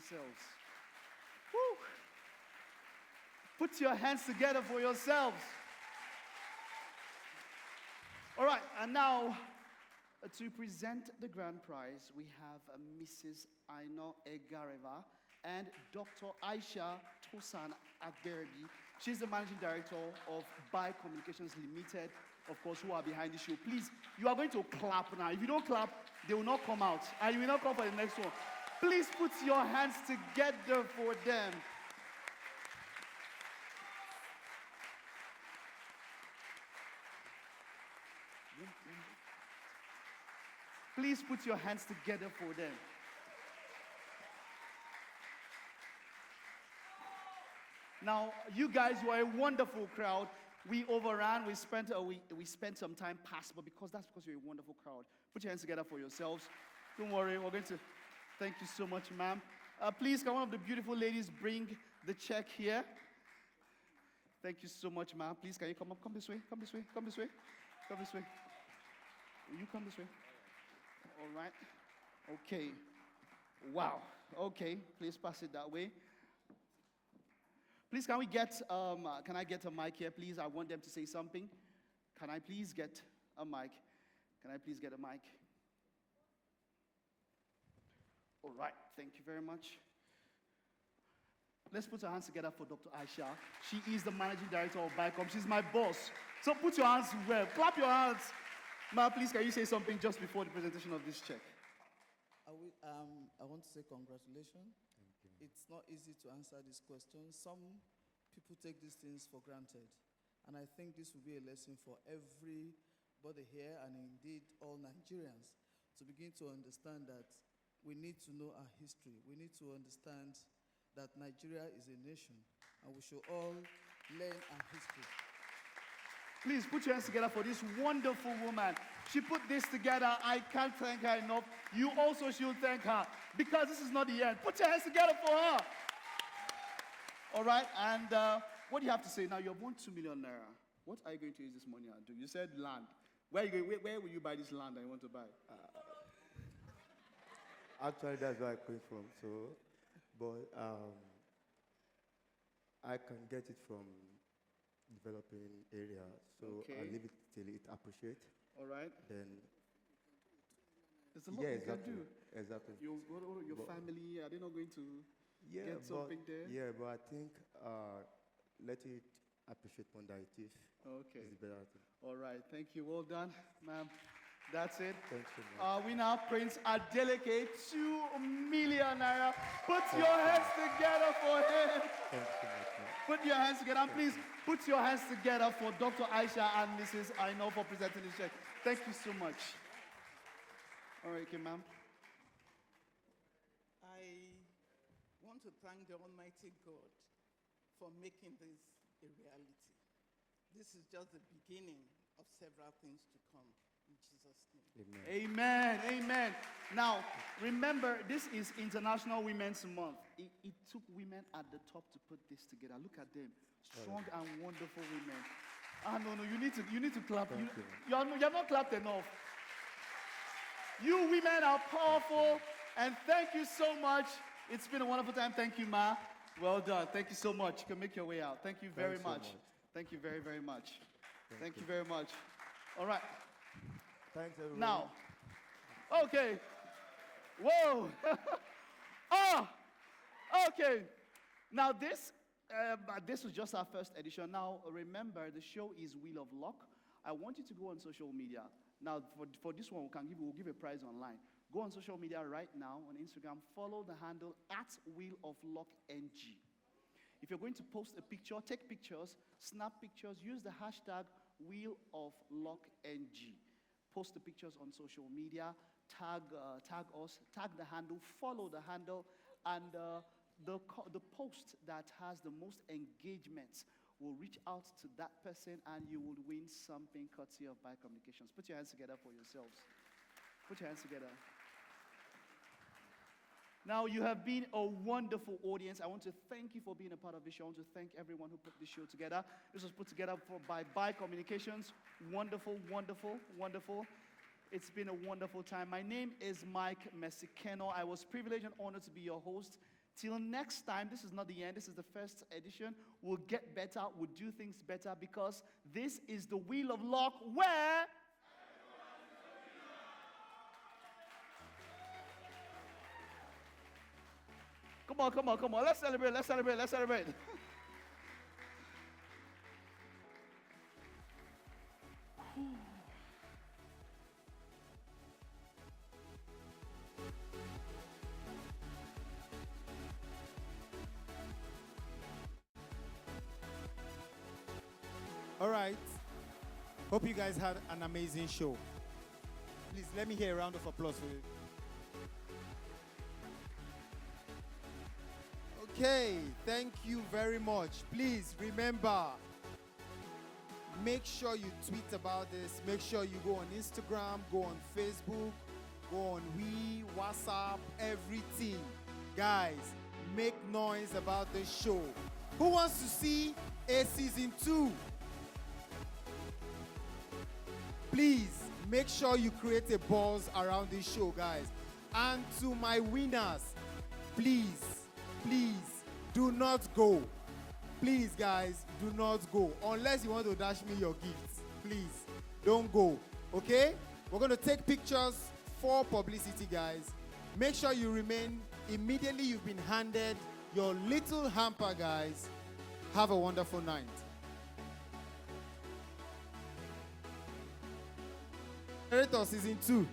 yourselves. Woo! Put your hands together for yourselves. All right, and now to present the grand prize, we have Mrs. Aino Egareva and Dr. Aisha Tosan Agderbi. She's the managing director of Buy Communications Limited, of course, who are behind the show. Please, you are going to clap now. If you don't clap, they will not come out, and you will not come for the next one. Please put your hands together for them. Please put your hands together for them. Now, you guys were a wonderful crowd. We overran. We spent some time past, but that's because you're a wonderful crowd. Put your hands together for yourselves. Don't worry. We're going to thank you so much, ma'am. Please, can one of the beautiful ladies bring the check here? Thank you so much, ma'am. Please, can you come up? Come this way. Come this way. Come this way. Come this way. Will you come this way? All right. Okay. Wow. Okay. Please pass it that way. Please, can I get a mic here, please? I want them to say something. Can I please get a mic? Can I please get a mic? All right. Thank you very much. Let's put our hands together for Dr. Aisha. She is the managing director of Bicom. She's my boss. So put your hands well. Clap your hands. Ma, please, can you say something just before the presentation of this check? I want to say congratulations. Thank you. It's not easy to answer this question. Some people take these things for granted. And I think this will be a lesson for everybody here and indeed all Nigerians to begin to understand that we need to know our history. We need to understand that Nigeria is a nation and we should all learn our history. Please put your hands together for this wonderful woman. She put this together. I can't thank her enough. You also should thank her because this is not the end. Put your hands together for her. All right, and what do you have to say? Now, you have won 2 million naira. What are you going to use this money to? You said land. Where will you buy this land that you want to buy? Actually, that's where I came from. So, but I can get it from developing area, so Okay. I leave it till it appreciate. All right. Then There's a lot yeah, you exactly, can do. exactly. Your family, are they not going to Yeah, get something there? Yeah, but I think let it appreciate more than it is. Okay. Is the better thing. All right. Thank you. Well done, ma'am. That's it. Thanks so much. We now Prince Adeleke, 2 million naira. Put your hands together for him. Thanks so much, man. Put your hands together. And please put your hands together for Dr. Aisha and Mrs. Aino for presenting this check. Thank you so much. All right, okay, ma'am. I want to thank the Almighty God for making this a reality. This is just the beginning of several things to come. In Jesus' name. Amen. Amen. Amen. Now, remember, this is International Women's Month. It took women at the top to put this together. Look at them. Strong and wonderful women. No, you need to clap. You have not clapped enough. You women are powerful, and thank you so much. It's been a wonderful time. Thank you, Ma. Well done. Thank you so much. You can make your way out. Thank you very much. Thank you very, very much. Thank you very much. All right. Thanks, everyone. Now, okay. Whoa. Okay. Now this was just our first edition. Now remember, the show is Wheel of Luck. I want you to go on social media. Now for this one, we'll give a prize online. Go on social media right now on Instagram. Follow the handle @WheelOfLuckNG. If you're going to post a picture, take pictures, snap pictures, use the hashtag WheelOfLuckNG. Post the pictures on social media, tag us, tag the handle, follow the handle, and the post that has the most engagements will reach out to that person and you will win something courtesy of Buy Communications. Put your hands together for yourselves. Put your hands together. Now, you have been a wonderful audience. I want to thank you for being a part of this show. I want to thank everyone who put this show together. This was put together by Buy Communications. Wonderful, wonderful, wonderful. It's been a wonderful time. My name is Mike Mesikeno. I was privileged and honored to be your host. Till next time, this is not the end, this is the first edition. We'll get better, we'll do things better because this is the Wheel of Luck where. Come on, come on, come on. Let's celebrate, let's celebrate, let's celebrate. All right. Hope you guys had an amazing show. Please let me hear a round of applause for you. Okay, thank you very much. Please remember, make sure you tweet about this. Make sure you go on Instagram, go on Facebook, go on WhatsApp, everything. Guys, make noise about this show. Who wants to see a season 2? Please make sure you create a buzz around this show, guys. And to my winners, please do not go. Please, guys, do not go. Unless you want to dash me your gifts. Please, don't go. Okay? We're going to take pictures for publicity, guys. Make sure you remain. Immediately you've been handed your little hamper, guys. Have a wonderful night. Curative season 2.